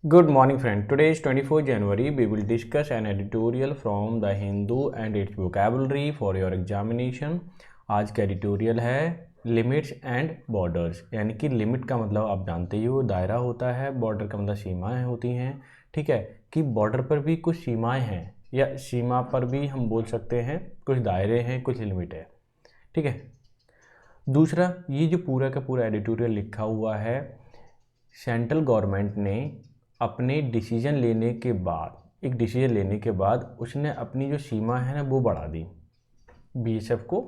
Good morning, friend. Today is 24 January. We will discuss an editorial from The Hindu and its vocabulary for your examination. आज का editorial है limits and borders, यानी कि limit का मतलब आप जानते ही हो दायरा होता है, बॉर्डर का मतलब सीमाएं होती हैं। ठीक है कि बॉर्डर पर भी कुछ सीमाएं हैं या सीमा पर भी हम बोल सकते हैं कुछ दायरे हैं, कुछ लिमिट है। ठीक है। दूसरा, ये जो पूरा का पूरा एडिटोरियल लिखा हुआ है, सेंट्रल गवर्नमेंट ने अपने डिसीजन लेने के बाद उसने अपनी जो सीमा है ना वो बढ़ा दी बीएसएफ को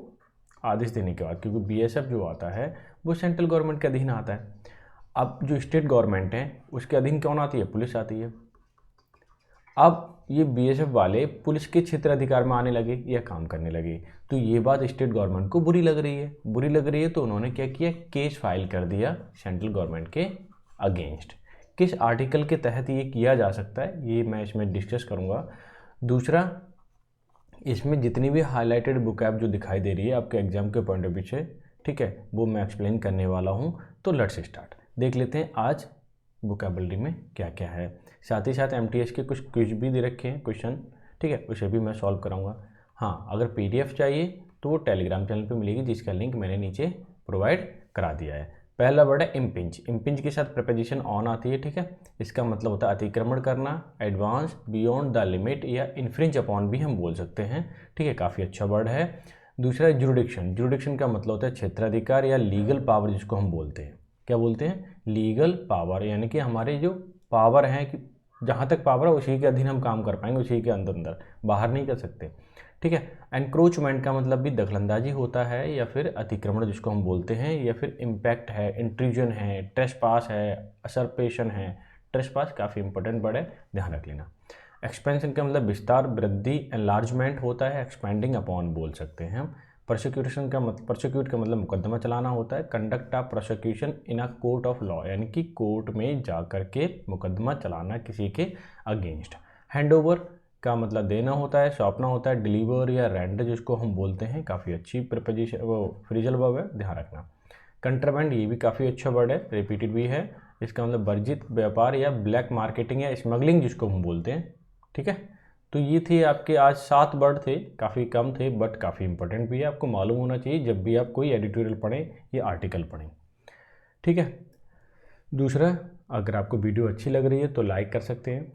आदेश देने के बाद, क्योंकि बीएसएफ जो आता है वो सेंट्रल गवर्नमेंट के अधीन आता है। अब जो स्टेट गवर्नमेंट है उसके अधीन कौन आती है? पुलिस आती है। अब ये बीएसएफ वाले पुलिस के क्षेत्र अधिकार में आने लगे या काम करने लगे, तो ये बात स्टेट गवर्नमेंट को बुरी लग रही है। तो उन्होंने क्या किया, केस फाइल कर दिया सेंट्रल गवर्नमेंट के अगेंस्ट। किस आर्टिकल के तहत ये किया जा सकता है ये मैं इसमें डिस्कस करूँगा। दूसरा, इसमें जितनी भी हाईलाइटेड बुकैब जो दिखाई दे रही है आपके एग्जाम के पॉइंट ऑफ व्यू से, ठीक है, वो मैं एक्सप्लेन करने वाला हूँ। तो लेट्स स्टार्ट, देख लेते हैं आज वोकैबुलरी में क्या क्या है। साथ ही साथ एमटीएस के कुछ क्विज भी दे रखे हैं क्वेश्चन, ठीक है, उसे भी मैं सॉल्व कराऊंगा। हाँ, अगर पीडीएफ चाहिए तो वो टेलीग्राम चैनल पे मिलेगी, जिसका लिंक मैंने नीचे प्रोवाइड करा दिया है। पहला वर्ड है इम्पिंच। इम्पिंच के साथ प्रपोजिशन ऑन आती है, ठीक है। इसका मतलब होता है अतिक्रमण करना, एडवांस, बियॉन्ड द लिमिट या इन्फ्रिंज अपॉन भी हम बोल सकते हैं, ठीक है, काफ़ी अच्छा वर्ड है। दूसरा है जुरिडिक्शन। जुरिडिक्शन का मतलब होता है क्षेत्राधिकार या लीगल पावर, जिसको हम बोलते हैं, क्या बोलते हैं? लीगल पावर, यानी कि हमारे जो पावर हैं कि जहाँ तक पावर है उसी के अधीन हम काम कर पाएंगे, उसी के अंदर बाहर नहीं कर सकते, ठीक है। एनक्रोचमेंट का मतलब भी दखलंदाजी होता है या फिर अतिक्रमण जिसको हम बोलते हैं, या फिर इम्पैक्ट है, इंट्रूजन है, ट्रेसपास है, असरपेशन है। ट्रेसपास काफ़ी इंपॉर्टेंट वर्ड है, ध्यान रख लेना। एक्सपेंशन का मतलब विस्तार, वृद्धि, एनलार्जमेंट होता है, एक्सपेंडिंग अपॉन बोल सकते हैं हम। प्रोसिक्यूशन का प्रोसिक्यूट का मतलब मुकदमा चलाना होता है। Conduct of prosecution in a court of law, यानी कि कोर्ट में जा कर के मुकदमा चलाना किसी के अगेंस्ट। हैंडओवर का मतलब देना होता है, सौंपना होता है। डिलीवर या रेंडर जिसको हम बोलते हैं, काफ़ी अच्छी प्रपोजिशन वो फ्रीजल वर्ब है, ध्यान रखना। कंट्राबैंड, ये भी काफ़ी अच्छा वर्ड है, रिपीटेड भी है। इसका मतलब वर्जित व्यापार या ब्लैक मार्केटिंग या स्मगलिंग जिसको हम बोलते हैं, ठीक है। तो ये थे आपके आज 7 वर्ड थे, काफ़ी कम थे बट काफ़ी इंपॉर्टेंट भी है, आपको मालूम होना चाहिए जब भी आप कोई एडिटोरियल पढ़ें या आर्टिकल पढ़ें, ठीक है। दूसरा, अगर आपको वीडियो अच्छी लग रही है तो लाइक कर सकते हैं,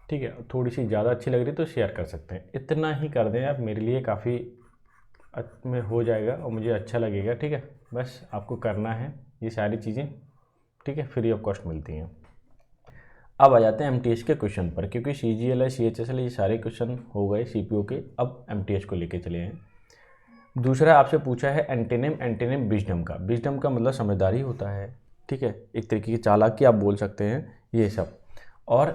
ठीक है। थोड़ी सी ज़्यादा अच्छी लग रही है तो शेयर कर सकते हैं। इतना ही कर दें आप, मेरे लिए काफ़ी में हो जाएगा और मुझे अच्छा लगेगा, ठीक है। बस आपको करना है ये सारी चीज़ें, ठीक है, फ्री ऑफ कॉस्ट मिलती हैं। अब आ जाते हैं एमटीएस के क्वेश्चन पर, क्योंकि सीजीएल है, सीएचएसएल, ये सारे क्वेश्चन हो गए सीपीओ के। अब एमटीएस को लेके चले हैं। दूसरा आपसे पूछा है एंटेनिम। एंटेनिम विजडम का, विजडम का मतलब समझदारी होता है, ठीक है, एक तरीके की चालाकी आप बोल सकते हैं, ये सब। और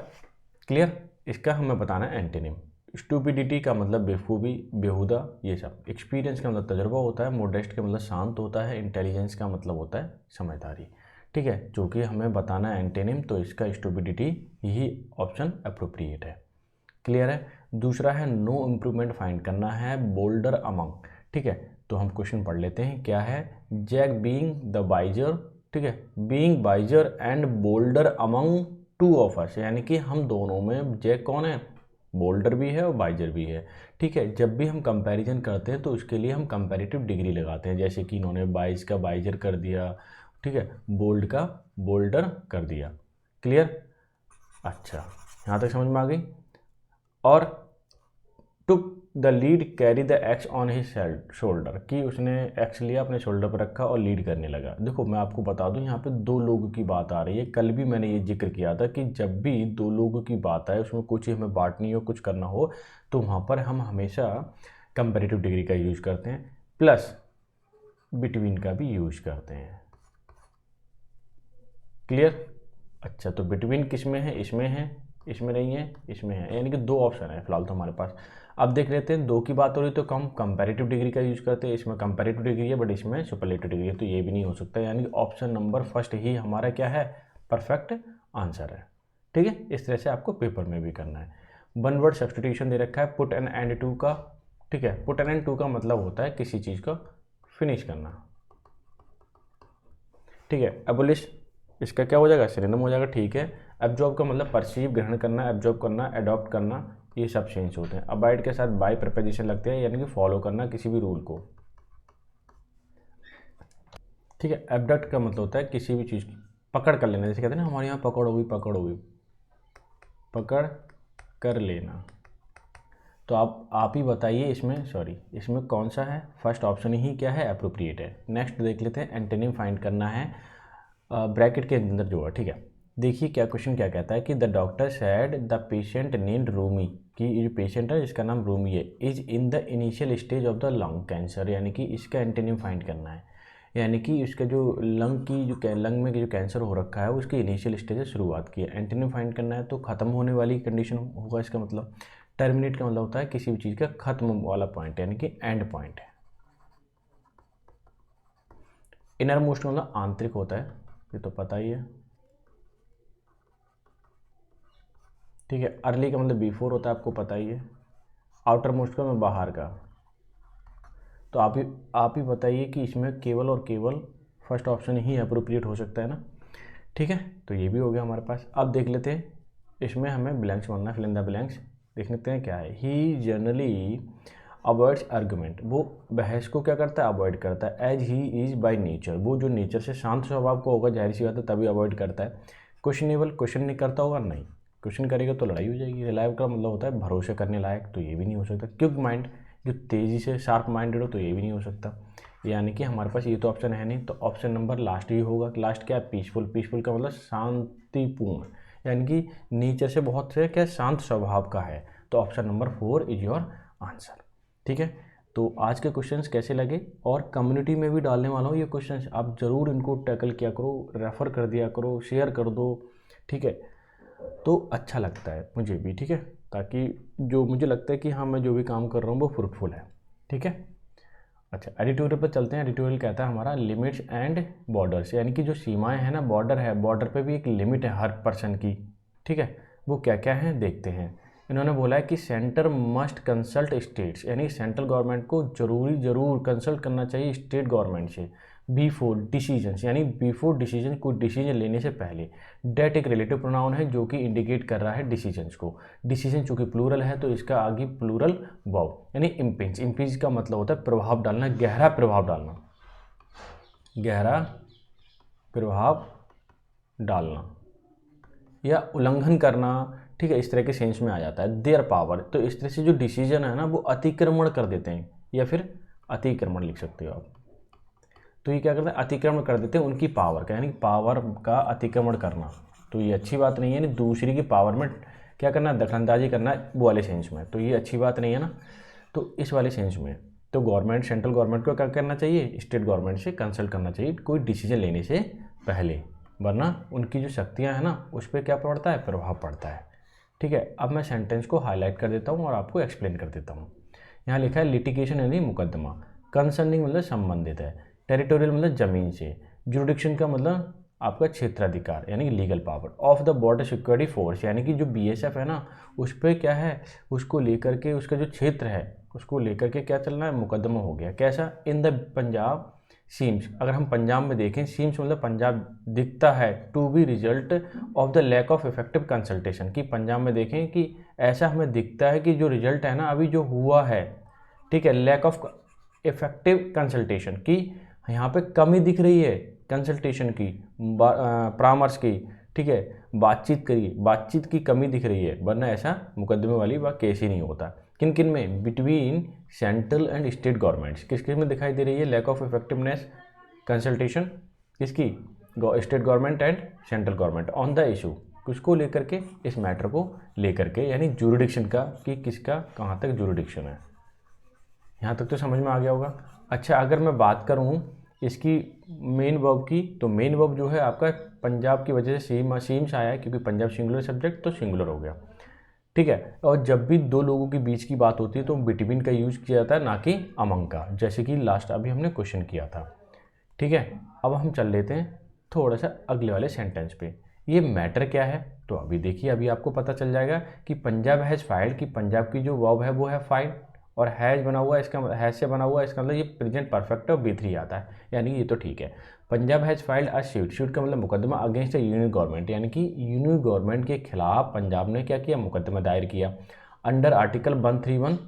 क्लियर, इसका हमें बताना है एंटेनिम। स्टूपिडिटी का मतलब बेवकूफ़ी, बेहुदा, ये सब। एक्सपीरियंस का मतलब तजुर्बा होता है। मोडेस्ट का मतलब शांत होता है। इंटेलिजेंस का मतलब होता है समझदारी, ठीक है। जो कि हमें बताना है एंटेनिम, तो इसका स्टूपिडिटी यही ऑप्शन अप्रोप्रिएट है, क्लियर है। दूसरा है नो इम्प्रूवमेंट फाइंड करना है, बोल्डर अमंग, ठीक है। तो हम क्वेश्चन पढ़ लेते हैं, क्या है? जैक बीइंग द बाइजर, ठीक है, being wiser and bolder among two of us, यानी कि हम दोनों में जैक कौन है? बोल्डर भी है और बाइजर भी है, ठीक है। जब भी हम कंपैरिजन करते हैं तो उसके लिए हम कंपैरेटिव डिग्री लगाते हैं, जैसे कि इन्होंने बाइज का बाइजर कर दिया, ठीक है, बोल्ड का बोल्डर कर दिया, क्लियर। अच्छा, यहाँ तक समझ में आ गई। और took the lead carry the x on his shoulder, कि उसने एक्स लिया अपने शोल्डर पर रखा और लीड करने लगा। देखो मैं आपको बता दूं, यहाँ पे 2 लोगों की बात आ रही है। कल भी मैंने ये जिक्र किया था कि जब भी 2 लोगों की बात आए, उसमें कुछ हमें बांटनी हो, कुछ करना हो, तो वहाँ पर हम हमेशा कंपेरेटिव डिग्री का यूज करते हैं, प्लस बिटवीन का भी यूज करते हैं, क्लियर। अच्छा, तो बिटवीन किस में है? इसमें है, इसमें नहीं है, इसमें है, यानी कि 2 ऑप्शन है फिलहाल तो हमारे पास। अब देख लेते हैं, 2 की बात हो रही तो हम कंपैरेटिव डिग्री का यूज करते हैं। इसमें कंपैरेटिव डिग्री है बट इसमें सुपरलेटिव डिग्री है, तो ये भी नहीं हो सकता, यानी कि ऑप्शन नंबर फर्स्ट ही हमारा क्या है? परफेक्ट आंसर है, ठीक है। इस तरह से आपको पेपर में भी करना है। 1 वर्ड सब्स्टिट्यूशन दे रखा है, पुट एन एंड टू का, ठीक है। पुट एन एंड टू का मतलब होता है किसी चीज़ को फिनिश करना, ठीक है। एबोलिश इसका क्या हो जाएगा, सिनोनिम हो जाएगा, ठीक है। एब्जॉर्ब का मतलब परसीव, ग्रहण करना, एब्जॉर्ब करना, एडॉप्ट करना, ये सब चेंज होते हैं। अबाइड के साथ बाय प्रपोजिशन लगते हैं, यानी कि फॉलो करना किसी भी रूल को, ठीक है। एबडक्ट का मतलब होता है किसी भी चीज़ की पकड़ कर लेना, जैसे कहते हैं ना हमारे यहाँ पकड़ होगी, पकड़ होगी, पकड़ कर लेना। तो आप ही बताइए इसमें, सॉरी इसमें कौन सा है, फर्स्ट ऑप्शन ही क्या है, अप्रोप्रिएट है। नेक्स्ट देख लेते हैं, एंटोनिम फाइंड करना है ब्रैकेट के अंदर जो है, ठीक है। देखिए क्या क्वेश्चन क्या कहता है कि the doctor sad the patient named Rumi, कि ये जो पेशेंट है जिसका नाम रूमी है, is in the initial stage of the lung cancer, यानी कि इसका एंटोनिम फाइंड करना है, यानी कि इसका जो लंग में जो कैंसर हो रखा है उसकी इनिशियल स्टेज से शुरुआत की है। एंटोनिम फाइंड करना है तो ख़त्म होने वाली कंडीशन होगा इसका मतलब। टर्मिनेट का मतलब होता है किसी भी चीज़ का खत्म वाला पॉइंट, यानी कि एंड पॉइंट है। इनर मोस्ट का मतलब आंतरिक होता है, ये तो पता ही है, ठीक है। अर्ली का मतलब बिफोर होता है, आपको पता ही है। आउटर मोस्ट का मतलब बाहर का। तो आप ही बताइए कि इसमें केवल और केवल फर्स्ट ऑप्शन ही अप्रोप्रिएट हो सकता है ना, ठीक है। तो ये भी हो गया हमारे पास। अब देख लेते हैं, इसमें हमें ब्लैंक्स बनना है, फिल इन द ब्लैंक्स। देख लेते हैं क्या है। ही जनरली अवॉइड्स आर्गुमेंट, वो बहस को क्या करता है, अवॉइड करता है। As he is by nature, वो जो नेचर से शांत स्वभाव को होगा, जाहिर सी बात है तभी अवॉइड करता है। क्वेश्चनेबल, क्वेश्चन नहीं करता होगा, नहीं, क्वेश्चन करेगा तो लड़ाई हो जाएगी। रिलायबल का मतलब होता है भरोसे करने लायक, तो ये भी नहीं हो सकता। क्विक माइंड, जो तेज़ी से शार्प माइंडेड हो, तो ये भी नहीं हो सकता। यानी कि हमारे पास ये तो ऑप्शन है नहीं, तो ऑप्शन नंबर लास्ट ही होगा। लास्ट क्या है, पीसफुल। पीसफुल का मतलब शांतिपूर्ण, यानी कि नेचर से बहुत से क्या शांत स्वभाव का है। तो option number 4 is your answer, ठीक है। तो आज के क्वेश्चंस कैसे लगे, और कम्युनिटी में भी डालने वाला हूँ ये क्वेश्चंस, आप ज़रूर इनको टैकल किया करो, रेफ़र कर दिया करो, शेयर कर दो, ठीक है। तो अच्छा लगता है मुझे भी, ठीक है, ताकि जो मुझे लगता है कि हाँ मैं जो भी काम कर रहा हूँ वो फ्रूटफुल है, ठीक है। अच्छा, एडिटोरियल पर चलते हैं। एडिटोरियल कहता है हमारा लिमिट्स एंड बॉर्डर्स, यानी कि जो सीमाएं हैं ना, बॉर्डर है, बॉर्डर पे भी एक लिमिट है हर पर्सन की, ठीक है। वो क्या क्या है देखते हैं। इन्होंने बोला है कि सेंटर मस्ट कंसल्ट स्टेट्स, यानी सेंट्रल गवर्नमेंट को ज़रूर कंसल्ट करना चाहिए स्टेट गवर्नमेंट से बिफोर डिसीजंस, यानी बिफोर डिसीजन, कोई डिसीजन लेने से पहले। डेट एक रिलेटिव प्रोनाउन है जो कि इंडिकेट कर रहा है डिसीजंस को। डिसीजन चूँकि प्लूरल है तो इसका आगे प्लूरल वर्ब, यानी इम्पिंज। इम्पिंज का मतलब होता है प्रभाव डालना, गहरा प्रभाव डालना, गहरा प्रभाव डालना या उल्लंघन करना, ठीक है, इस तरह के सेंस में आ जाता है। देयर पावर, तो इस तरह से जो डिसीजन है ना वो अतिक्रमण कर देते हैं, या फिर अतिक्रमण लिख सकते हो आप। तो ये क्या करते हैं, अतिक्रमण कर देते हैं उनकी पावर का, यानी पावर का अतिक्रमण करना। तो ये अच्छी बात नहीं है, यानी दूसरी की पावर में क्या करना, दखलंदाजी करना, वो वाले सेंस में। तो ये अच्छी बात नहीं है ना, तो इस वाले सेंस में तो गवर्नमेंट, सेंट्रल गवर्नमेंट को क्या करना चाहिए, स्टेट गवर्नमेंट से कंसल्ट करना चाहिए कोई डिसीजन लेने से पहले, वरना उनकी जो शक्तियाँ हैं ना उस पर क्या पड़ता है, प्रभाव पड़ता है, ठीक है। अब मैं सेंटेंस को हाईलाइट कर देता हूँ और आपको एक्सप्लेन कर देता हूँ। यहाँ लिखा है लिटिगेशन यानी मुकदमा, कंसर्निंग मतलब संबंधित है, टेरिटोरियल मतलब ज़मीन से, जुरिडिक्शन का मतलब आपका क्षेत्राधिकार यानी legal power, of the border security force, यानी कि जो बीएसएफ है ना उस पर क्या है, उसको लेकर के उसका जो क्षेत्र है उसको लेकर के क्या चलना है, मुकदमा हो गया। कैसा, इन द पंजाब सीम्स, अगर हम पंजाब में देखें, सीम्स मतलब पंजाब दिखता है, to be result of the lack of effective consultation, कि पंजाब में देखें कि ऐसा हमें दिखता है कि जो रिजल्ट है ना अभी जो हुआ है, ठीक है, लैक ऑफ इफेक्टिव कंसल्टेशन की, यहाँ पे कमी दिख रही है कंसल्टेशन की, परामर्श की, ठीक है, बातचीत की कमी दिख रही है, वरना ऐसा मुकदमे वाली बात केस ही नहीं होता। किन किन में, between central and state governments, किस किस में दिखाई दे रही है लैक ऑफ इफेक्टिवनेस कंसल्टेशन, किसकी, state government and central government on the issue, किसको लेकर के, इस मैटर को लेकर के, यानी जुरिडिक्शन का, कि किसका कहाँ तक जुरिडिक्शन है। यहाँ तक तो समझ में आ गया होगा। अच्छा, अगर मैं बात करूँ इसकी मेन वर्ब की, तो मेन वर्ब जो है आपका पंजाब की वजह से सीम्स आया है, क्योंकि पंजाब सिंगुलर सब्जेक्ट तो सिंगुलर हो गया, ठीक है। और जब भी दो लोगों के बीच की बात होती है तो बिटवीन का यूज़ किया जाता है, ना कि अमंग का, जैसे कि लास्ट अभी हमने क्वेश्चन किया था, ठीक है। अब हम चल लेते हैं थोड़ा सा अगले वाले सेंटेंस पे। ये मैटर क्या है, तो अभी देखिए, अभी आपको पता चल जाएगा कि पंजाब हैज़ फाइल्ड, कि पंजाब की जो वर्ब है वो है फाइल, और हैज बना हुआ है, इसका हैज से बना हुआ है, इसका मतलब ये प्रेजेंट परफेक्ट और B3 आता है, यानी कि ये तो ठीक है। Punjab has filed a suit का मतलब मुकदमा अगेंस्ट द यूनियन गवर्नमेंट, यानी कि यूनियन गवर्नमेंट के खिलाफ पंजाब ने क्या किया, मुकदमा दायर किया under article 131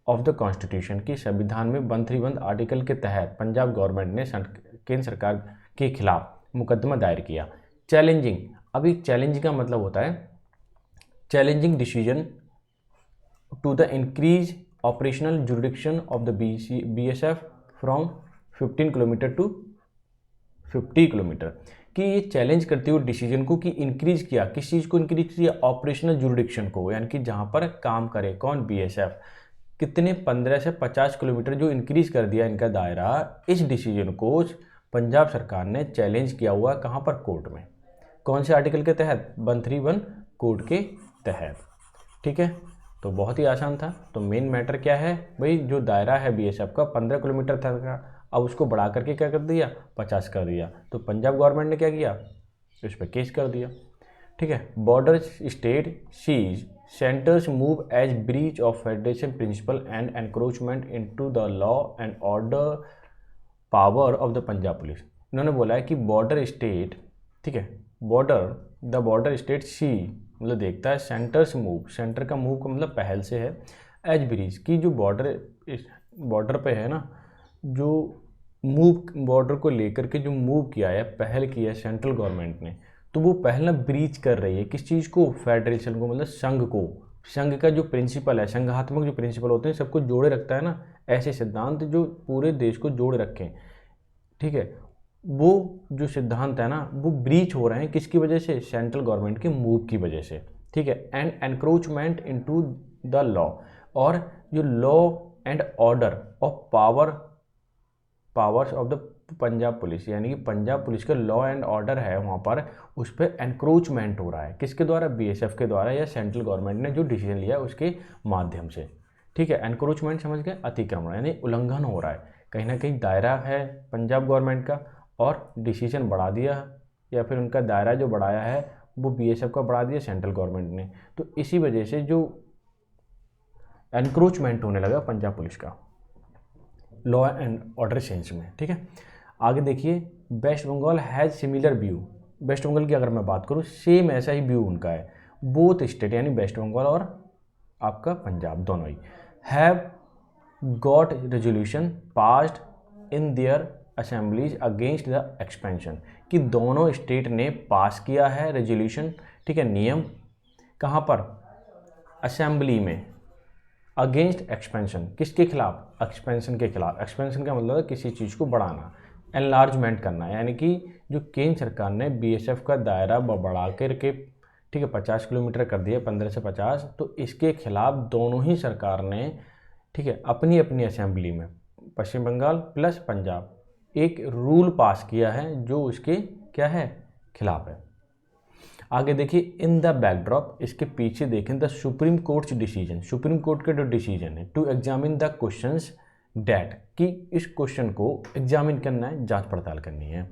of the constitution की संविधान में 131 आर्टिकल के तहत पंजाब गवर्नमेंट ने केंद्र सरकार के खिलाफ मुकदमा दायर किया। चैलेंजिंग, अभी चैलेंज का मतलब होता है challenging decision to the increase operational jurisdiction of the BSF from 15 kilometre to 50 kilometre, कि ये चैलेंज करते हुए डिसीजन को कि इंक्रीज किया, किस चीज़ को इंक्रीज किया, ऑपरेशनल जुरिडिक्शन को, यानी कि जहाँ पर काम करे कौन, BSF, कितने 15 से 50 किलोमीटर जो इंक्रीज कर दिया इनका दायरा। इस डिसीजन को पंजाब सरकार ने चैलेंज किया हुआ कहाँ पर, कोर्ट में। कौन से आर्टिकल के तहत, 131 कोड के तहत, ठीक है। तो बहुत ही आसान था। तो मेन मैटर क्या है भाई, जो दायरा है BSF का 15 किलोमीटर था, अब उसको बढ़ा करके क्या कर दिया, 50 कर दिया। तो पंजाब गवर्नमेंट ने क्या किया, इस पर केस कर दिया, ठीक है। Border state sees centre's move as breach of federation principle and encroachment into the law and order power of the Punjab police. इन्होंने बोला है कि बॉर्डर स्टेट, ठीक है, द बॉर्डर स्टेट सी मतलब देखता है सेंटर्स मूव, सेंटर का मूव का मतलब पहल से है, एज ब्रीच की जो बॉर्डर पे है ना, जो मूव बॉर्डर को लेकर के जो मूव किया है, पहल की है सेंट्रल गवर्नमेंट ने, तो वो पहल ना ब्रीच कर रही है किस चीज़ को, फेडरेशन को, मतलब संघ को। संघ का जो प्रिंसिपल है, संघात्मक जो प्रिंसिपल होते हैं सबको जोड़े रखता है ना, ऐसे सिद्धांत जो पूरे देश को जोड़े रखें, ठीक है, वो जो सिद्धांत है ना वो ब्रीच हो रहे हैं किसकी वजह से, सेंट्रल गवर्नमेंट के मूव की वजह से, ठीक है। And encroachment into the law, और जो law and order of powers of the Punjab police, यानी कि पंजाब पुलिस का लॉ एंड ऑर्डर है वहाँ पर, उस पर एनक्रोचमेंट हो रहा है किसके द्वारा, BSF के द्वारा, या सेंट्रल गवर्नमेंट ने जो डिसीजन लिया उसके माध्यम से, ठीक है। एनक्रोचमेंट समझ गए, अतिक्रमण यानी उल्लंघन हो रहा है, कहीं ना कहीं दायरा है पंजाब गवर्नमेंट का और डिसीजन बढ़ा दिया, या फिर उनका दायरा जो बढ़ाया है वो BSF का बढ़ा दिया सेंट्रल गवर्नमेंट ने, तो इसी वजह से जो एनक्रोचमेंट होने लगा पंजाब पुलिस का लॉ एंड ऑर्डर सेंस में, ठीक है। आगे देखिए, West Bengal has similar view, West Bengal की अगर मैं बात करूँ सेम ऐसा ही व्यू उनका है, बोथ स्टेट यानी वेस्ट बंगाल और आपका पंजाब दोनों he have got resolution passed in their assemblies against the expansion, कि दोनों स्टेट ने पास किया है रेजोल्यूशन, ठीक है, नियम, कहाँ पर, असेंबली में, अगेंस्ट एक्सपेंशन, किसके खिलाफ, एक्सपेंशन के खिलाफ। एक्सपेंशन का मतलब है किसी चीज़ को बढ़ाना, एनलार्जमेंट करना, यानी कि जो केंद्र सरकार ने BSF का दायरा बढ़ा करके, ठीक है, 50 किलोमीटर कर दिया, 15 से 50, तो इसके खिलाफ दोनों ही सरकार ने, ठीक है, अपनी अपनी असेंबली में, पश्चिम बंगाल प्लस पंजाब, एक रूल पास किया है जो उसके क्या है, खिलाफ है। आगे देखिए, इन द बैकड्रॉप, इसके पीछे देखें the Supreme Court's decision, Supreme Court का जो डिसीजन है to examine the questions that, कि इस क्वेश्चन को एग्जामिन करना है, जांच पड़ताल करनी है,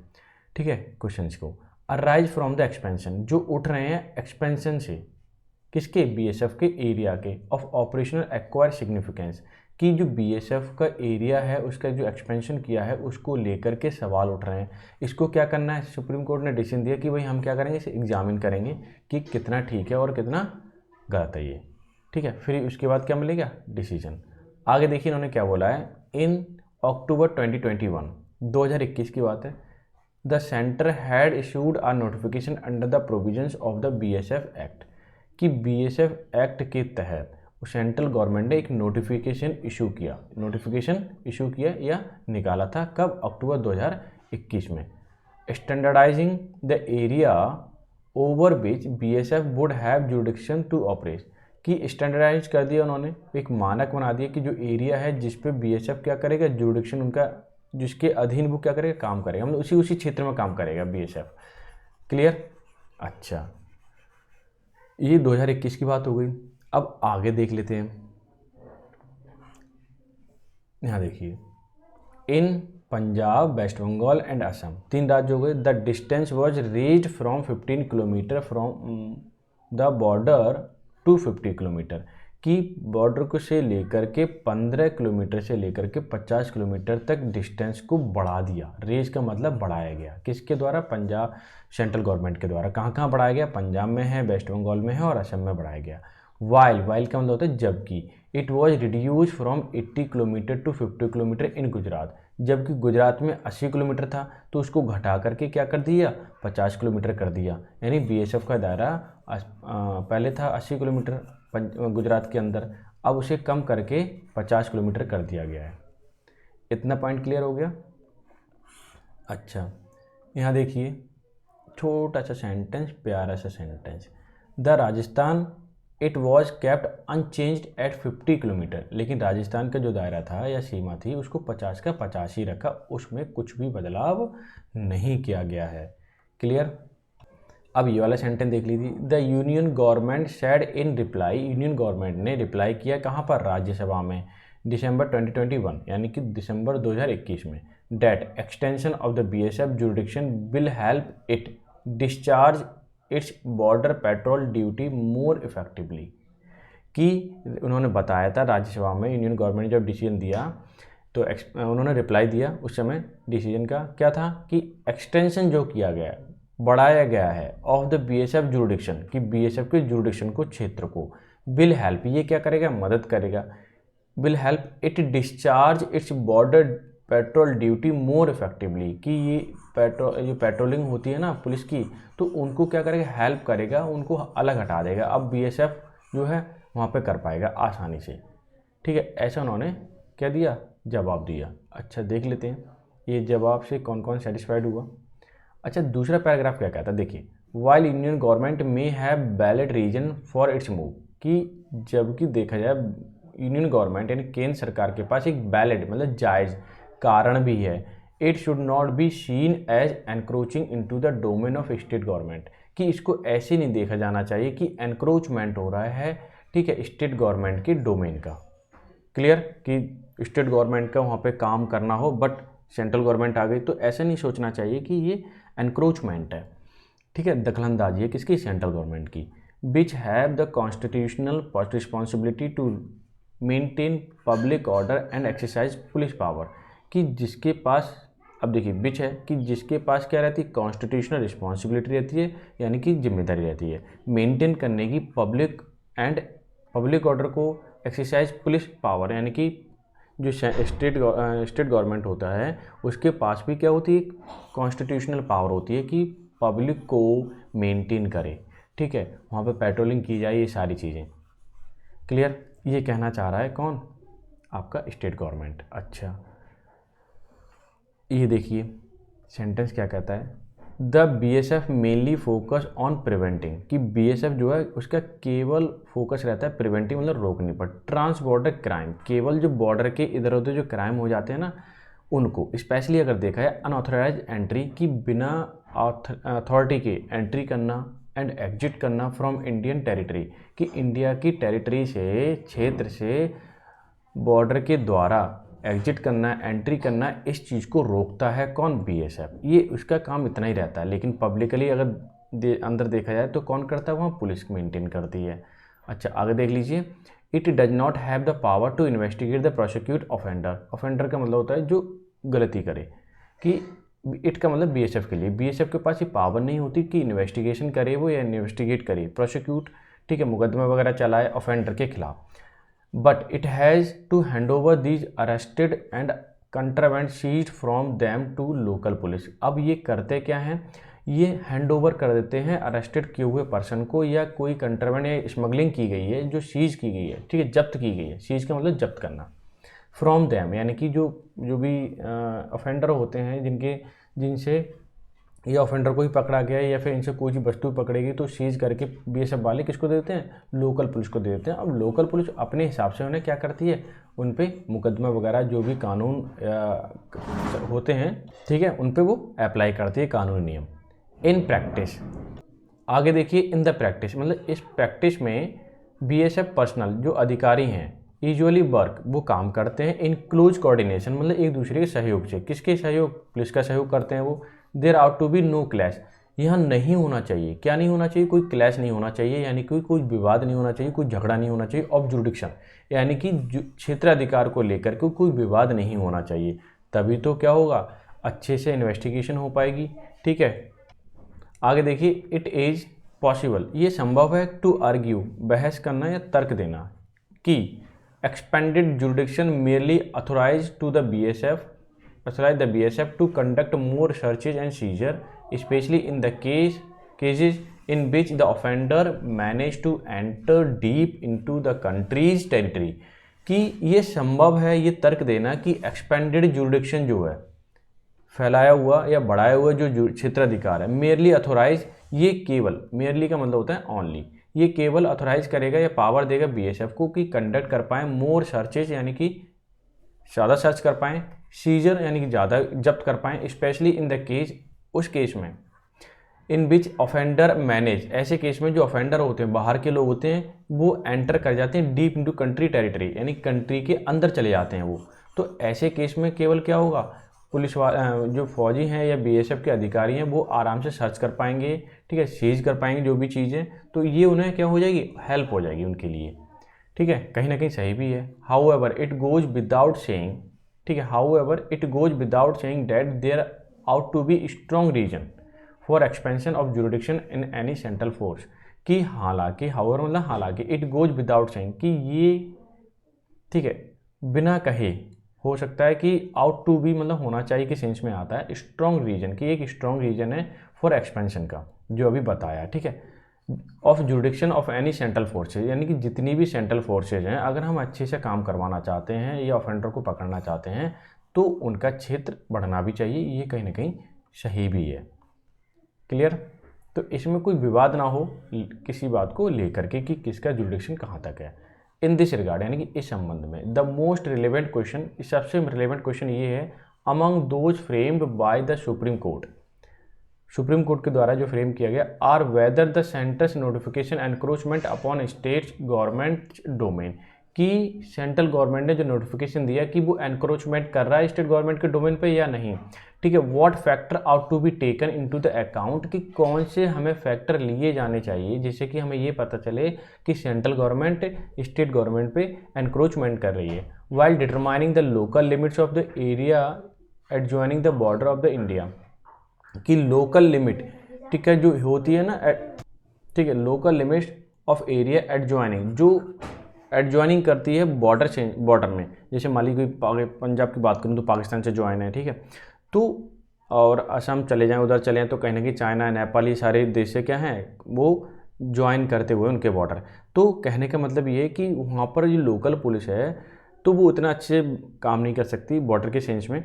ठीक है, क्वेश्चंस को अराइज फ्रॉम द एक्सपेंशन, जो उठ रहे हैं एक्सपेंशन से, किसके, BSF के एरिया के, ऑफ ऑपरेशनल एक्वायर सिग्निफिकेंस, कि जो BSF का एरिया है उसका जो एक्सपेंशन किया है उसको लेकर के सवाल उठ रहे हैं। इसको क्या करना है, सुप्रीम कोर्ट ने डिसीजन दिया कि भाई हम क्या करेंगे, इसे एग्जामिन करेंगे कि कितना ठीक है और कितना गलत है ये, ठीक है। फिर उसके बाद क्या मिलेगा, डिसीजन। आगे देखिए इन्होंने क्या बोला है, इन अक्टूबर 2021 की बात है, the centre had issued a notification under the provisions of the BSF act, कि BSF एक्ट के तहत सेंट्रल गवर्नमेंट ने एक नोटिफिकेशन इशू किया या निकाला था, कब, अक्टूबर 2021 में, standardizing the area over which BSF would have jurisdiction to operate, कि स्टैंडर्डाइज कर दिया उन्होंने, एक मानक बना दिया कि जो एरिया है जिस पे BSF क्या करेगा, जुरिडिक्शन उनका, जिसके अधीन वो क्या करेगा, काम करेगा, मतलब उसी क्षेत्र में काम करेगा BSF, क्लियर। अच्छा, ये 2021 की बात हो गई। अब आगे देख लेते हैं, यहाँ देखिए, इन पंजाब, वेस्ट बंगाल एंड असम, 3 राज्य हो गए, the distance was raised from 15 kilometre from the border to 50 kilometre, कि बॉर्डर को से लेकर के 15 किलोमीटर से लेकर के 50 किलोमीटर तक डिस्टेंस को बढ़ा दिया। रेज का मतलब बढ़ाया गया, किसके द्वारा? पंजाब सेंट्रल गवर्नमेंट के द्वारा। कहाँ कहाँ बढ़ाया गया? पंजाब में है, वेस्ट बंगाल में है और असम में बढ़ाया गया। वाइल का मतलब होता है जबकि। It was reduce from 80 kilometre to 50 kilometre in Gujarat. जबकि गुजरात में 80 किलोमीटर था तो उसको घटा करके क्या कर दिया? 50 किलोमीटर कर दिया। यानी बीएसएफ का दायरा पहले था 80 किलोमीटर गुजरात के अंदर, अब उसे कम करके 50 किलोमीटर कर दिया गया है। इतना पॉइंट क्लियर हो गया? अच्छा, यहाँ देखिए छोटा सा सेंटेंस, प्यारा सा sentence. The Rajasthan it was kept unchanged at 50 kilometre. लेकिन राजस्थान का जो दायरा था या सीमा थी उसको 50 का 50 ही रखा, उसमें कुछ भी बदलाव नहीं किया गया है। क्लियर? अब ये वाला सेंटेंस देख लीजिए। The union government said in reply. Union government ने रिप्लाई किया कहाँ पर? राज्यसभा में, दिसंबर 2021 यानी कि दिसंबर 2021 में, that extension of the BSF jurisdiction will help it discharge its border patrol duty more effectively. कि उन्होंने बताया था राज्यसभा में, यूनियन गवर्नमेंट ने जब डिसीजन दिया तो उन्होंने रिप्लाई दिया उस समय डिसीजन का, क्या था कि एक्सटेंशन जो किया गया, बढ़ाया गया है ऑफ द बीएसएफ जुरिडिक्शन, कि बीएसएफ के जुरिडिक्शन को, क्षेत्र को, विल हेल्प, ये क्या करेगा? मदद करेगा। Will help it discharge its border patrol duty more effectively, कि ये जो पेट्रोलिंग होती है ना पुलिस की, तो उनको क्या करेगा? हेल्प करेगा, उनको अलग हटा देगा। अब बीएसएफ जो है वहाँ पे कर पाएगा आसानी से। ठीक है, ऐसा उन्होंने क्या दिया? जवाब दिया। अच्छा, देख लेते हैं ये जवाब से कौन कौन सेटिस्फाइड हुआ। अच्छा, दूसरा पैराग्राफ क्या कहता है, देखिए। While union government may have valid reason for its move, कि जबकि देखा जाए यूनियन गवर्नमेंट यानी केंद्र सरकार के पास एक वैलिड मतलब जायज़ कारण भी है। It should not be seen as encroaching into the domain of state government, कि इसको ऐसे नहीं देखा जाना चाहिए कि एनक्रोचमेंट हो रहा है, ठीक है, स्टेट गवर्नमेंट के डोमेन का। क्लियर? कि स्टेट गवर्नमेंट का वहाँ पे काम करना हो बट सेंट्रल गवर्नमेंट आ गई, तो ऐसा नहीं सोचना चाहिए कि ये एनक्रोचमेंट है। ठीक है, दखलंदाजी है किसकी? सेंट्रल गवर्नमेंट की। Which have the constitutional responsibility to maintain public order and exercise police power, कि जिसके पास, अब देखिए विच है कि जिसके पास क्या रहती है? कॉन्स्टिट्यूशनल रिस्पॉन्सिबिलिटी रहती है, यानी कि जिम्मेदारी रहती है मेंटेन करने की पब्लिक ऑर्डर को, एक्सरसाइज पुलिस पावर, यानी कि जो स्टेट गवर्नमेंट होता है उसके पास भी क्या होती है? कॉन्स्टिट्यूशनल पावर होती है कि पब्लिक को मेंटेन करे। ठीक है, वहाँ पे पेट्रोलिंग की जाए, ये सारी चीज़ें। क्लियर? ये कहना चाह रहा है कौन? आपका स्टेट गवर्नमेंट। अच्छा, ये देखिए सेंटेंस क्या कहता है। The BSF mainly focus on preventing, कि बीएसएफ जो है उसका केवल फोकस रहता है प्रिवेंटिंग मतलब रोकने पर, ट्रांस बॉर्डर क्राइम, केवल जो बॉर्डर के इधर उधर जो क्राइम हो जाते हैं ना उनको, स्पेशली अगर देखा है अनऑथराइज एंट्री, की बिना अथॉरिटी के एंट्री करना एंड एग्जिट करना फ्रॉम इंडियन टेरिटरी, कि इंडिया की टेरिटरी से, क्षेत्र से बॉर्डर के द्वारा एग्जिट करना, एंट्री करना, इस चीज़ को रोकता है कौन? बीएसएफ। ये उसका काम इतना ही रहता है, लेकिन पब्लिकली अगर अंदर देखा जाए तो कौन करता है? वहाँ पुलिस मेंटेन करती है। अच्छा, आगे देख लीजिए। It does not have the power to investigate the prosecute offender. Offender का मतलब होता है जो गलती करे, कि इट का मतलब बीएसएफ के लिए, बीएसएफ के पास ये पावर नहीं होती कि इन्वेस्टिगेशन करे वो या इन्वेस्टिगेट करे, प्रोसिक्यूट, ठीक है, मुकदमा वगैरह चलाए ऑफेंडर के खिलाफ। But it has to hand over these arrested and contraband seized from them to local police. अब ये करते क्या हैं? ये हैंड ओवर कर देते हैं अरेस्टेड किए हुए पर्सन को, या कोई कंट्राबैंड या स्मगलिंग की गई है जो सीज की गई है, ठीक है, जब्त की गई है। सीज का मतलब जब्त करना। फ्रॉम देम यानी कि जो भी ऑफेंडर होते हैं जिनसे ये ऑफेंडर को ही पकड़ा गया है या फिर इनसे कोई भी वस्तु पकड़ेगी तो सीज करके बीएसएफ वाले किसको देते हैं? लोकल पुलिस को देते हैं। अब लोकल पुलिस अपने हिसाब से उन्हें क्या करती है? उन पे मुकदमा वगैरह जो भी कानून होते हैं, ठीक है, उन पे वो अप्लाई करती है कानूनी नियम। इन प्रैक्टिस, आगे देखिए, इन द प्रैक्टिस मतलब इस प्रैक्टिस में बीएसएफ पर्सनल जो अधिकारी हैं यूजुअली वर्क वो काम करते हैं इन क्लोज कोऑर्डिनेशन मतलब एक दूसरे के सहयोग से। किसके सहयोग? पुलिस का सहयोग करते हैं वो। There ought to be no clash, यहाँ नहीं होना चाहिए। क्या नहीं होना चाहिए? कोई क्लैश नहीं होना चाहिए, यानी कि कोई विवाद नहीं होना चाहिए, कोई झगड़ा नहीं होना चाहिए ऑफ जुरिडिक्शन, यानी कि क्षेत्राधिकार को लेकर के कोई विवाद नहीं होना चाहिए। तभी तो क्या होगा, अच्छे से इन्वेस्टिगेशन हो पाएगी। ठीक है, आगे देखिए, इट इज़ पॉसिबल, ये संभव है, टू आर्ग्यू, बहस करना या तर्क देना, कि expanded jurisdiction merely authorize to the BSF, authorize the BSF to conduct more searches and seizure, especially in the cases in which the offender managed to enter deep into the country's territory। कि ये संभव है, ये तर्क देना कि expanded jurisdiction जो है, फैलाया हुआ या बढ़ाया हुआ जो क्षेत्राधिकार है, मेरली अथोराइज, ये केवल, मेरली का मतलब होता है ऑनली, ये केवल अथोराइज करेगा या पावर देगा बीएसएफ को कि कंडक्ट कर पाएँ मोर सर्चेज, यानी कि ज़्यादा सर्च कर पाएँ, सीजर यानी कि ज़्यादा जब्त कर पाएँ, स्पेशली इन द केस, उस केस में, इन विच ऑफेंडर मैनेज, ऐसे केस में जो ऑफेंडर होते हैं, बाहर के लोग होते हैं, वो एंटर कर जाते हैं डीप इनटू कंट्री टेरिटरी, यानी कंट्री के अंदर चले जाते हैं वो। तो ऐसे केस में केवल क्या होगा, पुलिस वाले जो फौजी हैं या बीएसएफ के अधिकारी हैं वो आराम से सर्च कर पाएंगे, ठीक है, सीज कर पाएंगे जो भी चीज़ें, तो ये उन्हें क्या हो जाएगी, हेल्प हो जाएगी उनके लिए। ठीक है, कहीं ना कहीं सही भी है। However it goes without saying, ठीक है, however it goes without saying that there ought to be strong reason for expansion of jurisdiction in any central force, कि हालांकि, हाउएवर मतलब हालांकि, इट गोज विदाउट सेइंग, कि ये, ठीक है, बिना कहे, हो सकता है कि आउट टू बी मतलब होना चाहिए कि सेंस में आता है, स्ट्रॉन्ग रीजन, कि एक स्ट्रॉन्ग रीजन है फॉर एक्सपेंशन का, जो अभी बताया। ठीक है, of jurisdiction of any central forces, यानी कि जितनी भी सेंट्रल फोर्सेज हैं, अगर हम अच्छे से काम करवाना चाहते हैं या ऑफेंडर को पकड़ना चाहते हैं तो उनका क्षेत्र बढ़ना भी चाहिए, ये कहीं ना कहीं सही भी है। क्लियर? तो इसमें कोई विवाद ना हो किसी बात को लेकर के कि किसका जुरिडिक्शन कहाँ तक है। इन दिस रिगार्ड, यानी कि इस संबंध में, द मोस्ट रिलेवेंट क्वेश्चन, सबसे रिलेवेंट क्वेश्चन ये है, among those framed by the Supreme Court, Supreme Court के द्वारा जो फ्रेम किया गया, are whether the centre's notification encroachment upon state government domain, कि सेंट्रल गवर्नमेंट ने जो नोटिफिकेशन दिया कि वो एनक्रोचमेंट कर रहा है स्टेट गवर्नमेंट के डोमेन पे या नहीं। ठीक है, what factor ought to be taken into the account, कि कौन से हमें फैक्टर लिए जाने चाहिए जिससे कि हमें ये पता चले कि सेंट्रल गवर्नमेंट स्टेट गवर्नमेंट पे एनक्रोचमेंट कर रही है, while determining the local limits of the area adjoining the border of the India, कि लोकल लिमिट, ठीक है, जो होती है ना, ठीक है, local limits of area adjoining, जो एडजॉइनिंग करती है बॉर्डर चेंज, बॉर्डर में, जैसे मान लीजिए कोई पंजाब की बात करूँ तो पाकिस्तान से ज्वाइन है, ठीक है, तो और असम चले जाएं, उधर चले जाएँ तो कहीं ना कहीं चाइना, नेपाल, ये सारे देश से क्या हैं, वो ज्वाइन करते हुए उनके बॉर्डर। तो कहने का मतलब ये है कि वहाँ पर जो लोकल पुलिस है तो वो इतना अच्छे काम नहीं कर सकती बॉर्डर के सेंस में,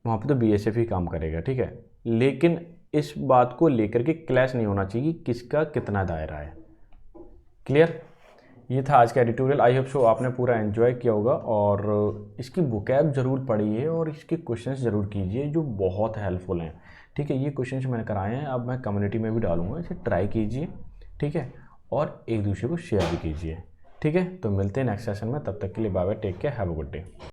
वहाँ पर तो बीएसएफ ही काम करेगा। ठीक है, लेकिन इस बात को लेकर के क्लैश नहीं होना चाहिए किसका कितना दायरा है। क्लियर? ये था आज का एडिटोरियल। आई होप सो आपने पूरा एंजॉय किया होगा और इसकी वोकैब ज़रूर पढ़िए और इसके क्वेश्चंस ज़रूर कीजिए जो बहुत हेल्पफुल हैं। ठीक है, ये क्वेश्चंस मैंने कराए हैं, अब मैं कम्युनिटी में भी डालूंगा, इसे ट्राई कीजिए। ठीक है, और एक दूसरे को शेयर भी कीजिए। ठीक है, तो मिलते हैं नेक्स्ट सेशन में, तब तक के लिए bye bye, take care, have a good day.